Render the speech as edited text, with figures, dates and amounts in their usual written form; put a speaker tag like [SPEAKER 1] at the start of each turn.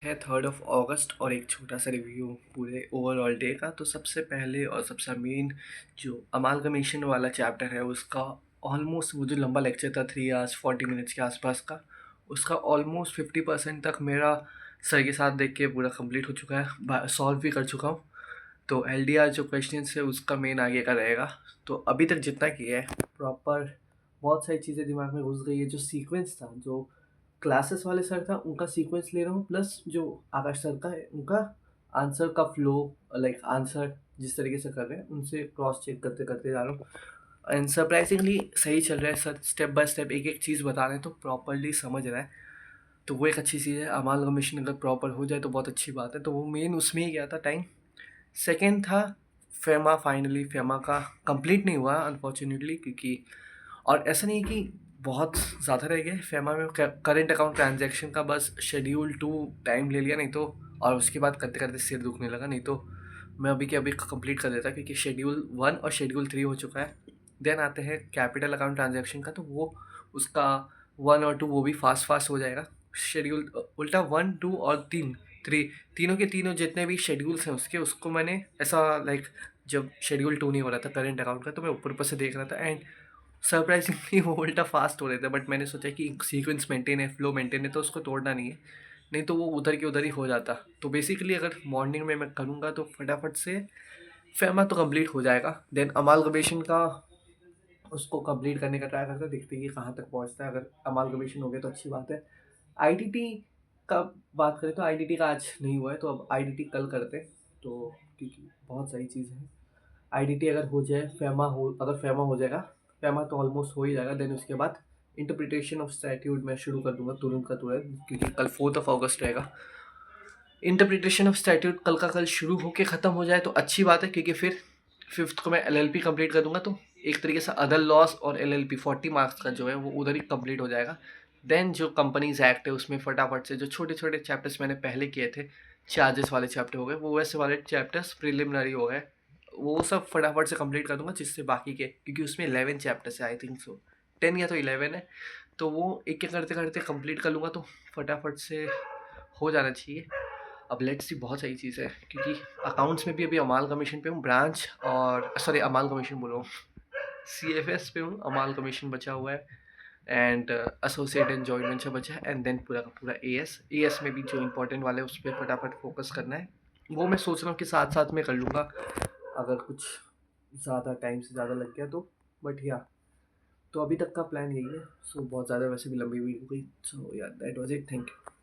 [SPEAKER 1] है 3 अगस्त और एक छोटा सा रिव्यू पूरे ओवरऑल डे का। तो सबसे पहले और सबसे मेन जो अमालगमेशन वाला चैप्टर है उसका ऑलमोस्ट, वो जो लंबा लेक्चर था 3 आवर्स 40 मिनट्स के आसपास का, उसका ऑलमोस्ट 50% तक मेरा सर के साथ देख के पूरा कंप्लीट हो चुका है, सॉल्व भी कर चुका हूँ। तो एलडीआर जो क्वेश्चन है उसका मेन आगे का रहेगा। तो अभी तक जितना किया है प्रॉपर, बहुत सारी चीज़ें दिमाग में घुस गई है। जो सीक्वेंस था, जो क्लासेस वाले सर था उनका सीक्वेंस ले रहा हूँ, प्लस जो आकाश सर का है उनका आंसर का फ्लो, लाइक आंसर जिस तरीके से कर रहे हैं उनसे क्रॉस चेक करते करते जा रहा हूँ। एंड सरप्राइजिंगली सही चल रहा है सर, स्टेप बाय स्टेप एक एक चीज़ बता रहे हैं तो प्रॉपरली समझ रहा है। तो वो एक अच्छी चीज़ है। अमालगमेशन अगर प्रॉपर हो जाए तो बहुत अच्छी बात है। तो वो मेन उसमें ही गया था टाइम। सेकेंड था फेमा। फाइनली फेमा का कंप्लीट नहीं हुआ अनफॉर्चुनेटली, क्योंकि और ऐसा नहीं है कि बहुत ज़्यादा रह गया फेमा में। करेंट अकाउंट ट्रांजैक्शन का बस शेड्यूल 2 टाइम ले लिया, नहीं तो और उसके बाद करते करते सिर दुखने लगा। नहीं तो मैं अभी के अभी कंप्लीट कर देता, क्योंकि शेड्यूल 1 और शेड्यूल 3 हो चुका है। देन आते हैं कैपिटल अकाउंट ट्रांजैक्शन का, तो वो उसका 1 और 2 वो भी फास्ट फास्ट हो जाएगा। शेड्यूल उल्टा 1 2 और 3 तीनों के तीनों जितने भी शेड्यूल्स हैं उसके, उसको मैंने ऐसा लाइक, जब शेड्यूल 2 नहीं हो रहा था करेंट अकाउंट का तो मैं ऊपर ऊपर से देख रहा था। एंड सरप्राइजिंगली वो उल्टा फास्ट हो रहे थे, बट मैंने सोचा कि सीक्वेंस मेंटेन है, फ्लो मेंटेन है, तो उसको तोड़ना नहीं है। नहीं तो वो उधर के उधर ही हो जाता। तो बेसिकली अगर मॉर्निंग में मैं करूँगा तो फटाफट से फेमा तो कंप्लीट हो जाएगा। देन अमालगमेशन का उसको कंप्लीट करने का ट्राई करते हैं, देखते हैं कि कहाँ तक पहुँचता है। अगर अमालगमेशन हो गया तो अच्छी बात है। आईटीटी का बात करें तो आईटीटी का आज नहीं हुआ है, तो अब आईटीटी कल करते हैं। तो क्योंकि बहुत सारी चीज़ें हैं। आईटीटी अगर हो जाए, अगर फेमा हो जाएगा, फेमा तो ऑलमोस्ट हो ही जाएगा। देन उसके बाद इंटरप्रिटेशन ऑफ स्टैट्यूट मैं शुरू कर दूंगा तुरंत का तुरंत, क्योंकि कल 4 अगस्त रहेगा। इंटरप्रिटेशन ऑफ स्टैट्यूट कल का कल शुरू होके ख़त्म हो जाए तो अच्छी बात है, क्योंकि फिर 5th को मैं एलएलपी कंप्लीट कर दूंगा। तो एक तरीके से अदर लॉस और एलएलपी 40 मार्क्स का जो है वो उधर ही कंप्लीट हो जाएगा। देन जो कंपनीज एक्ट है उसमें फटाफट से जो छोटे छोटे चैप्टर्स मैंने पहले किए थे, चार्जेस वाले चैप्टर हो गए, वो वैसे वाले चैप्टर्स प्रिलिमिनरी हो गए, वो सब फटाफट से कंप्लीट कर दूंगा। जिससे बाकी के, क्योंकि उसमें 11 चैप्टर्स है आई थिंक सो, 10 या तो 11 है, तो वो एक एक करते करते कंप्लीट कर लूँगा तो फटाफट से हो जाना चाहिए। अब लेट्स सी, बहुत सही चीज़ है, क्योंकि अकाउंट्स में भी अभी अमालगमेशन पे हूँ, ब्रांच और सॉरी अमालगमेशन बोल रहा हूँ, सीएफएस पे हूँ, अमालगमेशन बचा हुआ है। And associate and joint venture बचा है। एंड देन पूरा का पूरा एएस में भी जो इंपॉर्टेंट वाले उस पर फटाफट फोकस करना है। वो मैं सोच रहा हूँ कि साथ साथ में कर लूँगा, अगर कुछ ज़्यादा टाइम से ज़्यादा लग गया तो। बट या, तो अभी तक का प्लान यही है। सो बहुत ज़्यादा वैसे भी लंबी हुई हो गई। सो या that was it, thank you.